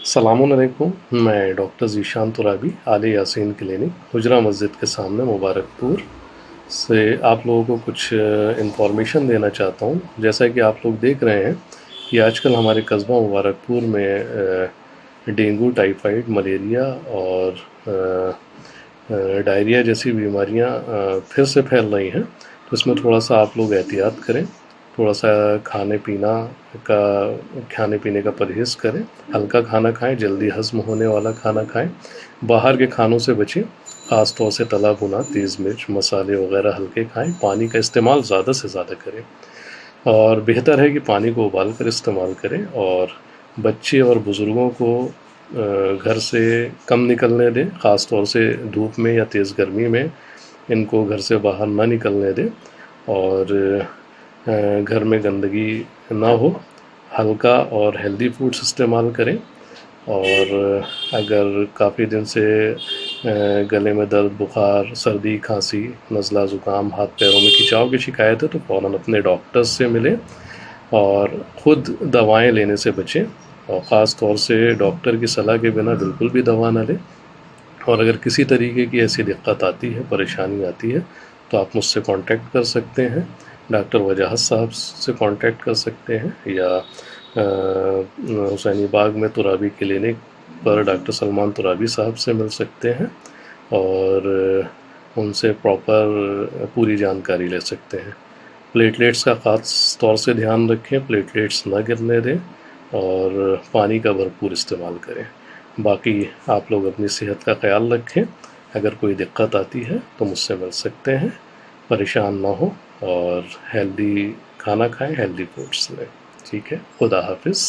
अस्सलाम वालेकुम। मैं डॉक्टर ज़ीशान तुराबी आले यासीन क्लिनिक हुजरा मस्जिद के सामने मुबारकपुर से आप लोगों को कुछ इंफॉर्मेशन देना चाहता हूँ। जैसा कि आप लोग देख रहे हैं कि आजकल हमारे कस्बा मुबारकपुर में डेंगू, टाइफाइड, मलेरिया और डायरिया जैसी बीमारियाँ फिर से फैल रही हैं। तो इसमें थोड़ा सा आप लोग एहतियात करें, थोड़ा सा खाने पीने का परहेज़ करें, हल्का खाना खाएं, जल्दी हज़म होने वाला खाना खाएं, बाहर के खानों से बचें, ख़ास तौर से तला भुना, तेज़ मिर्च, मसाले वगैरह हल्के खाएं, पानी का इस्तेमाल ज़्यादा से ज़्यादा करें और बेहतर है कि पानी को उबाल कर इस्तेमाल करें। और बच्चे और बुज़ुर्गों को घर से कम निकलने दें, ख़ास तौर से धूप में या तेज़ गर्मी में इनको घर से बाहर ना निकलने दें और घर में गंदगी ना हो, हल्का और हेल्दी फूड्स इस्तेमाल करें। और अगर काफ़ी दिन से गले में दर्द, बुखार, सर्दी, खांसी, नज़ला, ज़ुकाम, हाथ पैरों में खिंचाव की शिकायत है तो फ़ौरन अपने डॉक्टर्स से मिलें और ख़ुद दवाएं लेने से बचें और ख़ास तौर से डॉक्टर की सलाह के बिना बिल्कुल भी दवा ना लें। और अगर किसी तरीके की ऐसी दिक्कत आती है, परेशानी आती है तो आप मुझसे कांटेक्ट कर सकते हैं, डॉक्टर वजाहत साहब से कांटेक्ट कर सकते हैं या हुसैनी बाग में तुराबी क्लिनिक पर डॉक्टर सलमान तुराबी साहब से मिल सकते हैं और उनसे पूरी जानकारी ले सकते हैं। प्लेटलेट्स का ख़ास तौर से ध्यान रखें, प्लेटलेट्स ना गिरने दें और पानी का भरपूर इस्तेमाल करें। बाकी आप लोग अपनी सेहत का ख्याल रखें, अगर कोई दिक्कत आती है तो मुझसे मिल सकते हैं, परेशान ना हो और हेल्दी खाना खाएं, हेल्दी फूड्स लें। ठीक है, खुदा हाफिज़।